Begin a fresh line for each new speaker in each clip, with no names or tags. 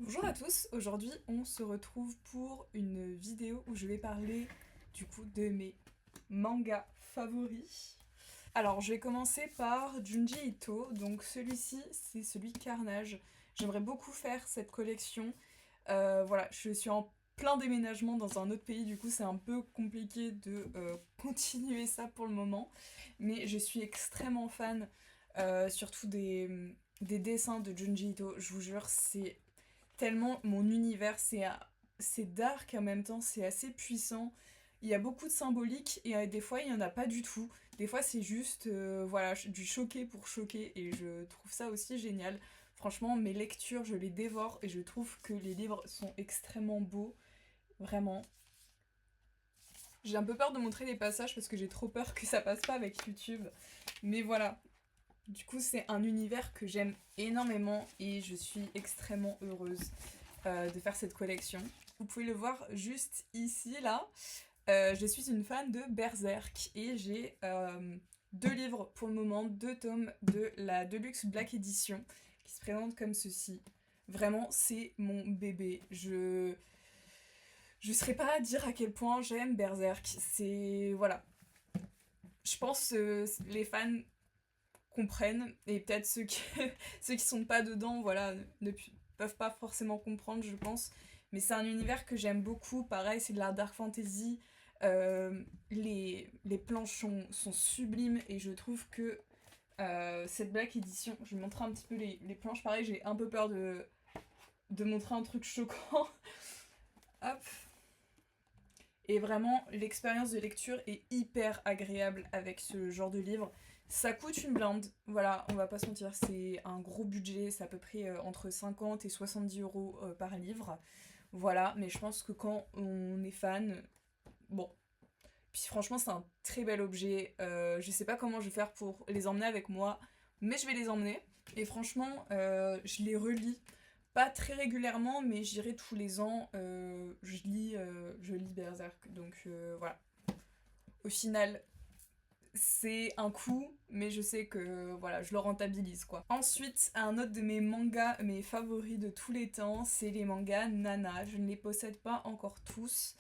Bonjour à tous, aujourd'hui on se retrouve pour une vidéo où je vais parler du coup de mes mangas favoris. Alors je vais commencer par Junji Ito, donc celui-ci c'est celui Carnage. J'aimerais beaucoup faire cette collection. Voilà, je suis en plein déménagement dans un autre pays, du coup c'est un peu compliqué de continuer ça pour le moment. Mais je suis extrêmement fan, surtout des dessins de Junji Ito, je vous jure, c'est tellement mon univers, c'est dark en même temps, c'est assez puissant. Il y a beaucoup de symbolique et des fois il n'y en a pas du tout. Des fois c'est juste voilà, du choquer pour choquer et je trouve ça aussi génial. Franchement, mes lectures, je les dévore et je trouve que les livres sont extrêmement beaux, vraiment. J'ai un peu peur de montrer les passages parce que j'ai trop peur que ça passe pas avec YouTube. Mais voilà, du coup c'est un univers que j'aime énormément et je suis extrêmement heureuse de faire cette collection. Vous pouvez le voir juste ici, là. Je suis une fan de Berserk et j'ai deux livres pour le moment, deux tomes de la Deluxe Black Edition qui se présentent comme ceci. Vraiment, c'est mon bébé. Je serais pas à dire à quel point j'aime Berserk. C'est... Voilà. Je pense les fans comprennent et peut-être ceux qui ceux qui sont pas dedans voilà peuvent pas forcément comprendre je pense, mais c'est un univers que j'aime beaucoup. Pareil, c'est de la dark fantasy. Les planches sont sublimes et je trouve que cette Black Edition, je vais montrer un petit peu les planches. Pareil, j'ai un peu peur de montrer un truc choquant. Hop. Et vraiment, l'expérience de lecture est hyper agréable avec ce genre de livre. Ça coûte une blinde, voilà, on va pas se mentir, c'est un gros budget, c'est à peu près entre 50 et 70 euros par livre. Voilà, mais je pense que quand on est fan, bon. Puis franchement, c'est un très bel objet. Je sais pas comment je vais faire pour les emmener avec moi, mais je vais les emmener. Et franchement, je les relis pas très régulièrement, mais je dirais tous les ans, je lis Berserk. Donc voilà. Au final, c'est un coût, mais je sais que voilà, je le rentabilise quoi. Ensuite, un autre de mes mangas, mes favoris de tous les temps, c'est les mangas Nana. Je ne les possède pas encore tous.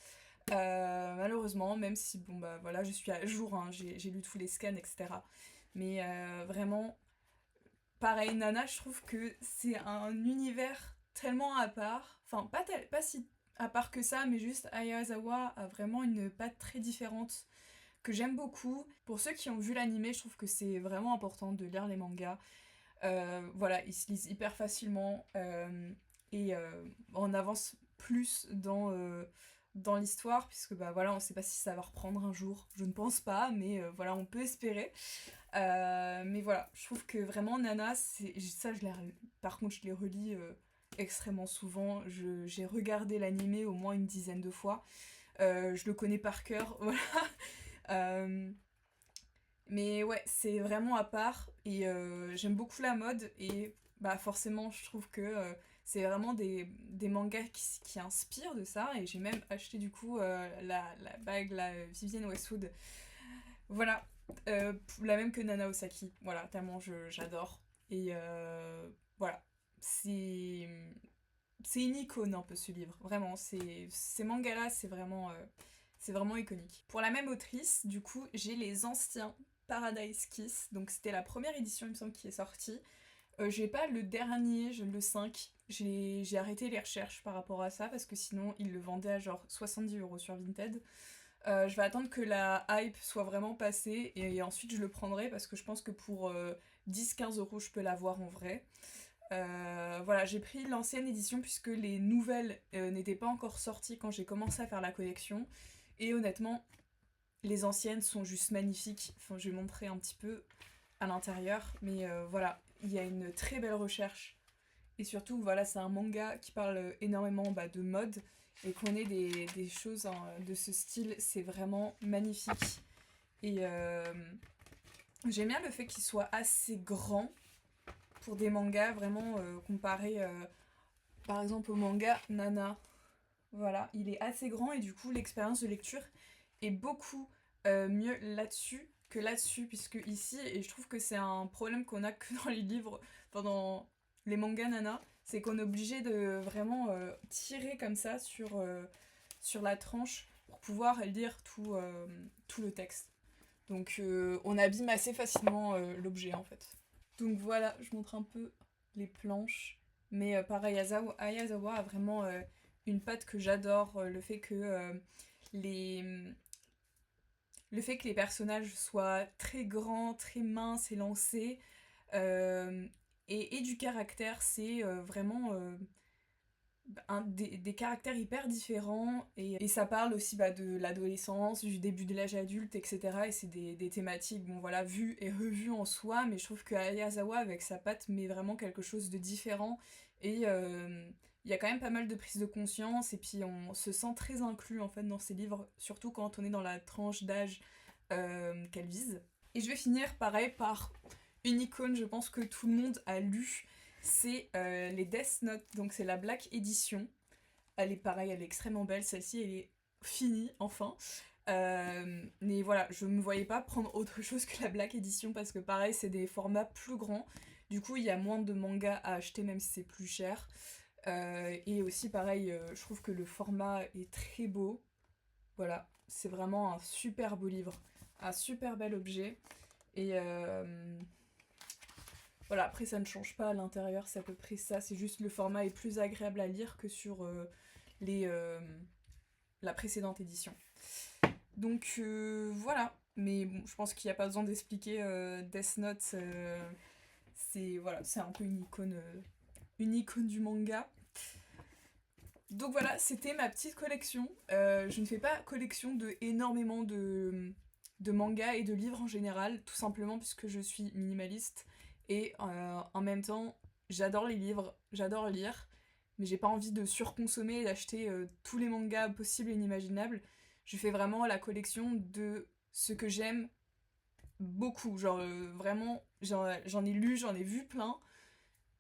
Malheureusement, même si bon bah voilà, je suis à jour, hein, j'ai lu tous les scans, etc. Mais vraiment, pareil, Nana, je trouve que c'est un univers tellement à part. Enfin, pas si à part que ça, mais juste Ayazawa a vraiment une patte très différente que j'aime beaucoup. Pour ceux qui ont vu l'animé, je trouve que c'est vraiment important de lire les mangas. Voilà, ils se lisent hyper facilement et on avance plus dans l'histoire, puisque bah voilà, on sait pas si ça va reprendre un jour. Je ne pense pas, mais voilà, on peut espérer. Mais voilà, je trouve que vraiment Nana, ça, par contre, je l'ai relis extrêmement souvent. J'ai regardé l'animé au moins une dizaine de fois. Je le connais par cœur, voilà. Euh, mais ouais, c'est vraiment à part et j'aime beaucoup la mode et bah forcément je trouve que c'est vraiment des mangas qui inspirent de ça et j'ai même acheté du coup la bague, la Vivienne Westwood. Voilà, la même que Nana Osaki, voilà, tellement j'adore. Et voilà, c'est c'est une icône un peu ce livre, vraiment, ces mangas-là, c'est vraiment iconique. Pour la même autrice, du coup, j'ai les anciens Paradise Kiss, donc c'était la première édition, il me semble, qui est sortie. J'ai pas le dernier, le 5. J'ai arrêté les recherches par rapport à ça parce que sinon ils le vendaient à genre 70 euros sur Vinted. Je vais attendre que la hype soit vraiment passée et ensuite je le prendrai parce que je pense que pour 10-15 euros je peux l'avoir en vrai. Voilà, j'ai pris l'ancienne édition puisque les nouvelles n'étaient pas encore sorties quand j'ai commencé à faire la collection. Et honnêtement, les anciennes sont juste magnifiques. Enfin, je vais montrer un petit peu à l'intérieur. Mais voilà, il y a une très belle recherche. Et surtout, voilà, c'est un manga qui parle énormément bah, de mode. Et qu'on ait des choses hein, de ce style, c'est vraiment magnifique. Et j'aime bien le fait qu'il soit assez grand pour des mangas, vraiment comparé par exemple au manga Nana. Voilà, il est assez grand et du coup l'expérience de lecture est beaucoup mieux là-dessus que là-dessus, puisque ici, et je trouve que c'est un problème qu'on a que dans les livres, pendant les mangas Nana, c'est qu'on est obligé de vraiment tirer comme ça sur la tranche pour pouvoir lire tout le texte. Donc on abîme assez facilement l'objet en fait. Donc voilà, je montre un peu les planches. Mais pareil, Ayazawa a vraiment une patte que j'adore. Les... le fait que les personnages soient très grands, très minces, élancés, euh, et du caractère, c'est vraiment des caractères hyper différents et ça parle aussi de l'adolescence, du début de l'âge adulte, etc. Et c'est des thématiques, bon voilà, vues et revues en soi, mais je trouve que Ayazawa, avec sa patte, met vraiment quelque chose de différent et il y a quand même pas mal de prise de conscience et puis on se sent très inclus en fait dans ces livres, surtout quand on est dans la tranche d'âge qu'elle vise. Et je vais finir pareil par une icône, je pense que tout le monde a lu, c'est les Death Note, donc c'est la Black Edition. Elle est pareille, elle est extrêmement belle, celle-ci elle est finie, enfin. Mais voilà, je me voyais pas prendre autre chose que la Black Edition parce que pareil, c'est des formats plus grands. Du coup, il y a moins de mangas à acheter, même si c'est plus cher. Et aussi, pareil, je trouve que le format est très beau. Voilà, c'est vraiment un super beau livre, un super bel objet. Et voilà, après ça ne change pas à l'intérieur, c'est à peu près ça, c'est juste le format est plus agréable à lire que sur les, la précédente édition. Donc voilà, mais bon, je pense qu'il n'y a pas besoin d'expliquer Death Note, c'est voilà, c'est un peu une icône du manga. Donc voilà, c'était ma petite collection. Je ne fais pas collection de énormément de mangas et de livres en général, tout simplement puisque je suis minimaliste. Et en même temps, j'adore les livres, j'adore lire, mais j'ai pas envie de surconsommer et d'acheter tous les mangas possibles et inimaginables. Je fais vraiment la collection de ce que j'aime beaucoup. Genre vraiment, j'en ai lu, j'en ai vu plein,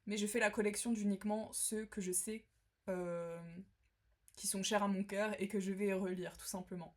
mais je fais la collection d'uniquement ceux que je sais euh, qui sont chers à mon cœur et que je vais relire tout simplement.